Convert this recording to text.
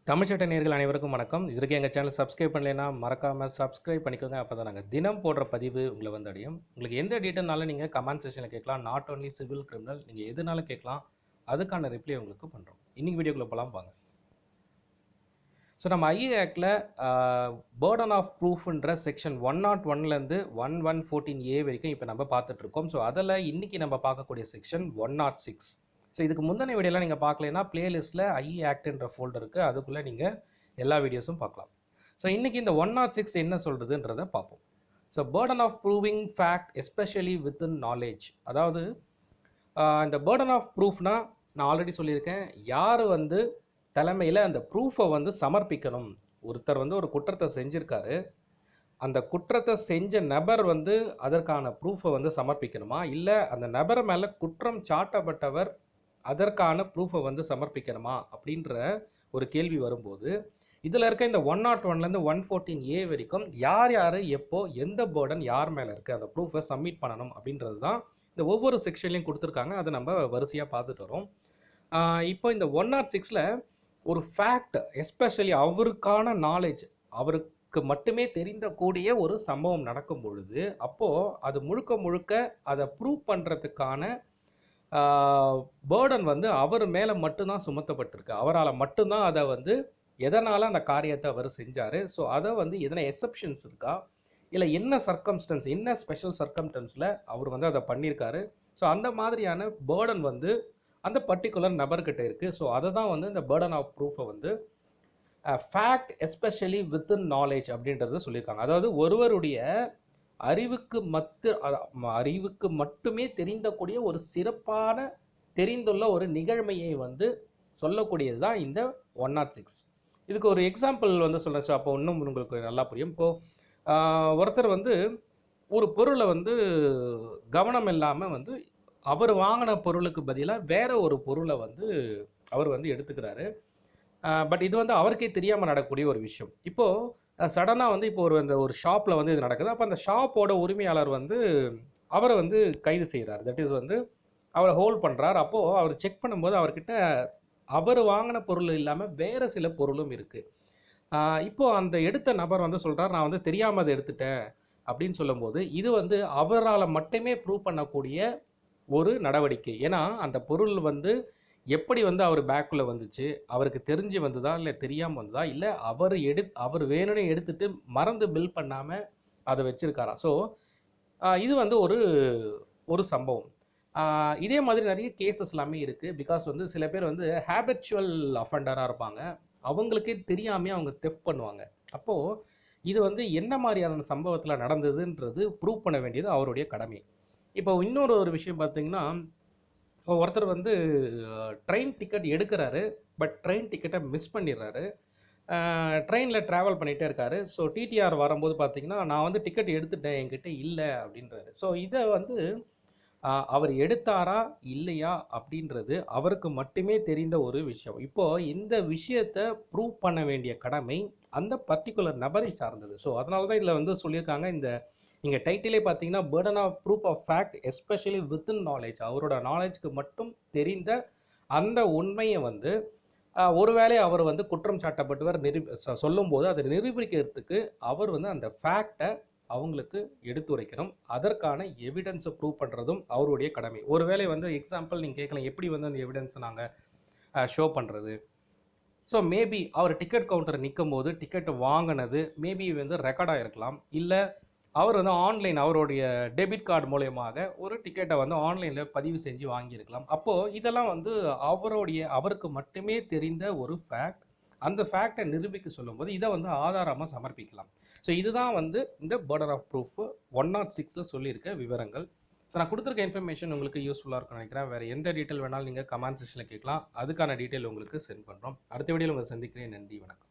தமிழ் சட்ட நேயர்கள் அனைவருக்கும் வணக்கம். இதுவரைக்கும் எங்கள் சேனல் சப்ஸ்கிரைப் பண்ணலைன்னா மறக்காமல் சப்ஸ்கிரைப் பண்ணிக்கோங்க. அப்போ தான் நாங்கள் தினம் போடுற பதிவு உங்களை வந்து அடையும். உங்களுக்கு எந்த டீட்டெயில்னாலும் நீங்கள் கமெண்ட் செக்ஷனில் கேட்கலாம். நாட் ஒன்லி சிவில் கிரிமினல், நீங்கள் எதுனாலும் கேட்கலாம். அதுக்கான ரிப்ளை உங்களுக்கு பண்ணுறோம். இன்றைக்கி வீடியோக்குள்ளே போகலாம் வாங்க. ஸோ நம்ம ஐஏ ஆக்டில் பேர்டன் ஆஃப் ப்ரூஃப்ன்ற செக்ஷன் 101லேருந்து 1114A வரைக்கும் இப்போ நம்ம பார்த்துட்ருக்கோம். ஸோ அதில் இன்றைக்கி நம்ம பார்க்கக்கூடிய செக்ஷன் 106. ஸோ இதுக்கு முந்தின வீடியோலாம் நீங்கள் பார்க்கலைன்னா பிளேலிஸ்ட்டில் ஐஏ ஆக்ட்ன்ற ஃபோல்டர் இருக்குது, அதுக்குள்ளே நீங்கள் எல்லா வீடியோஸும் பார்க்கலாம். ஸோ இன்றைக்கி இந்த 106 என்ன சொல்கிறதுன்றதை பார்ப்போம். So burden of proving fact especially within knowledge. அதாவது இந்த பேர்டன் ஆஃப் ப்ரூஃப்னா நான் ஆல்ரெடி சொல்லியிருக்கேன், யார் வந்து தலைமையில் அந்த ப்ரூஃபை வந்து சமர்ப்பிக்கணும். ஒருத்தர் வந்து ஒரு குற்றத்தை செஞ்சுருக்காரு, அந்த குற்றத்தை செஞ்ச நபர் வந்து அதற்கான ப்ரூஃபை வந்து சமர்ப்பிக்கணுமா, இல்லை அந்த நபர் மேலே குற்றம் சாட்டப்பட்டவர் அதற்கான ப்ரூஃபை வந்து சமர்ப்பிக்கணுமா அப்படின்ற ஒரு கேள்வி வரும்போது, இதில் இருக்க இந்த 101லேருந்து 114A வரைக்கும் யார் யார் எப்போ எந்த பேர்டன் யார் மேலே இருக்குது அந்த ப்ரூஃபை சப்மிட் பண்ணணும் அப்படின்றது தான் இந்த ஒவ்வொரு செக்ஷன்லையும் கொடுத்துருக்காங்க. அதை நம்ம வரிசையாக பார்த்துட்டு வரோம். இப்போ இந்த 106ல் ஒரு ஃபேக்ட் எஸ்பெஷலி அவருக்கான நாலேஜ், அவருக்கு மட்டுமே தெரிந்தக்கூடிய ஒரு சம்பவம் நடக்கும் பொழுது, அப்போது அது முழுக்க முழுக்க அதை ப்ரூவ் பண்ணுறதுக்கான பேர்டன் வந்து அவர் மேலே மட்டும்தான் சுமத்தப்பட்டிருக்கு. அவரால் மட்டும்தான் அதை வந்து எதனால் அந்த காரியத்தை அவர் செஞ்சார், ஸோ அதை வந்து எதனா எக்ஸப்ஷன்ஸ் இருக்கா, இல்லை என்ன சர்க்கம்ஸ்டன்ஸ், என்ன ஸ்பெஷல் சர்க்கம்ஸ்டன்ஸில் அவர் வந்து அதை பண்ணியிருக்காரு, ஸோ அந்த மாதிரியான பேர்டன் வந்து அந்த பர்டிகுலர் நபர்கிட்ட இருக்குது. ஸோ அதை தான் வந்து இந்த பேர்டன் ஆஃப் ப்ரூஃபை வந்து ஃபேக்ட் எஸ்பெஷலி வித்தின் நாலேஜ் அப்படின்றத சொல்லியிருக்காங்க. அதாவது ஒருவருடைய அறிவுக்கு மட்டுமே தெரிந்தக்கூடிய ஒரு சிறப்பான தெரிந்துள்ள ஒரு நிகழ்மையை வந்து சொல்லக்கூடியது தான் இந்த 106. இதுக்கு ஒரு எக்ஸாம்பிள் வந்து சொல்கிறேன். ஸோ அப்போ இன்னும் உங்களுக்கு நல்லா புரியும். இப்போது ஒருத்தர் வந்து ஒரு பொருளை வந்து கவனம் இல்லாமல் வந்து அவர் வாங்கின பொருளுக்கு பதிலாக வேற ஒரு பொருளை வந்து அவர் வந்து எடுத்துக்கிறாரு. பட் இது வந்து அவருக்கே தெரியாமல் நடக்கக்கூடிய ஒரு விஷயம். இப்போது சடனாக வந்து இப்போ ஒரு ஷாப்பில் வந்து இது நடக்குது. அப்போ அந்த ஷாப்போட உரிமையாளர் வந்து அவரை வந்து கைது செய்கிறார். தட் இஸ் வந்து அவரை ஹோல்ட் பண்ணுறார். அப்போது அவர் செக் பண்ணும்போது அவர்கிட்ட அவர் வாங்கின பொருள் இல்லாமல் வேறு சில பொருளும் இருக்குது. இப்போது அந்த எடுத்த நபர் வந்து சொல்கிறார், நான் வந்து தெரியாமல் அதை எடுத்துட்டேன் அப்படின்னு சொல்லும்போது, இது வந்து அவரால் மட்டுமே ப்ரூவ் பண்ணக்கூடிய ஒரு நடவடிக்கை. ஏன்னா அந்த பொருள் வந்து எப்படி வந்து அவர் பேக்குள்ளே வந்துச்சு, அவருக்கு தெரிஞ்சு வந்ததா இல்லை தெரியாமல் வந்ததா, இல்லை அவர் வேணும்னே எடுத்துட்டு மறந்து பில் பண்ணாமல் அதை வச்சுருக்காரா. ஸோ இது வந்து ஒரு சம்பவம். இதே மாதிரி நிறைய கேசஸ் எல்லாமே இருக்குது. பிகாஸ் வந்து சில பேர் வந்து ஹேபிச்சுவல் அஃபண்டராக இருப்பாங்க, அவங்களுக்கே தெரியாமல் அவங்க தெஃப்ட் பண்ணுவாங்க. அப்போது இது வந்து என்ன மாதிரியான சம்பவத்தில் நடந்ததுன்றது ப்ரூவ் பண்ண வேண்டியது அவருடைய கடமை. இப்போ இன்னொரு விஷயம் பார்த்தீங்கன்னா, ஒருத்தர் வந்து ட்ரெயின் டிக்கெட் எடுக்கிறாரு, பட் ட்ரெயின் டிக்கெட்டை மிஸ் பண்ணிடுறாரு. ட்ரெயினில் ட்ராவல் பண்ணிகிட்டே இருக்காரு. ஸோ டிடிஆர் வரும்போது பார்த்தீங்கன்னா, நான் வந்து டிக்கெட் எடுத்துட்டேன், என்கிட்ட இல்லை அப்படின்றாரு. ஸோ இதை வந்து அவர் எடுத்தாரா இல்லையா அப்படின்றது அவருக்கு மட்டுமே தெரிந்த ஒரு விஷயம். இப்போது இந்த விஷயத்தை ப்ரூவ் பண்ண வேண்டிய கடமை அந்த பர்டிகுலர் நபரை சார்ந்தது. ஸோ அதனால தான் இதில் வந்து சொல்லியிருக்காங்க, இந்த இங்கே டைட்டிலே பார்த்தீங்கன்னா burden of proof of fact especially within knowledge. அவரோட நாலேஜ்க்கு மட்டும் தெரிந்த அந்த உண்மையை வந்து ஒருவேளை அவர் வந்து குற்றம் சாட்டப்பட்டவர் சொல்லும்போது அதை நிரூபிக்கிறதுக்கு அவர் வந்து அந்த ஃபேக்டை அவங்களுக்கு எடுத்துரைக்கணும். அதற்கான எவிடன்ஸை ப்ரூவ் பண்ணுறதும் அவருடைய கடமை. ஒருவேளை வந்து எக்ஸாம்பிள் நீங்கள் கேட்கலாம், எப்படி வந்து அந்த எவிடன்ஸை நாங்கள் ஷோ பண்ணுறது. ஸோ மேபி அவர் டிக்கெட் கவுண்டர் நிற்கும் போது டிக்கெட் வாங்கினது மேபி வந்து ரெக்கார்டாக இருக்கலாம், இல்லை அவர் வந்து ஆன்லைன் அவருடைய டெபிட் கார்டு மூலயமாக ஒரு டிக்கெட்டை வந்து ஆன்லைனில் பதிவு செஞ்சு வாங்கியிருக்கலாம். அப்போது இதெல்லாம் வந்து அவருக்கு மட்டுமே தெரிந்த ஒரு ஃபேக்ட். அந்த ஃபேக்டை நிரூபிக்க சொல்லும்போது இதை வந்து ஆதாரமாக சமர்ப்பிக்கலாம். ஸோ இதுதான் வந்து இந்த பேர்டன் ஆஃப் ப்ரூஃப் 106 சொல்லியிருக்க விவரங்கள். ஸோ நான் கொடுத்துருக்க இன்ஃபர்மேஷன் உங்களுக்கு யூஸ்ஃபுல்லாக இருக்கும்னு நினைக்கிறேன். வேறு எந்த டீட்டெயில் வேணாலும் நீங்கள் கமெண்ட் செக்ஷனில் கேட்கலாம், அதுக்கான டீட்டெயில் உங்களுக்கு சென்ட் பண்ணுறோம். அடுத்த வீடியோவில் உங்களை சந்திக்கிறேன். நன்றி, வணக்கம்.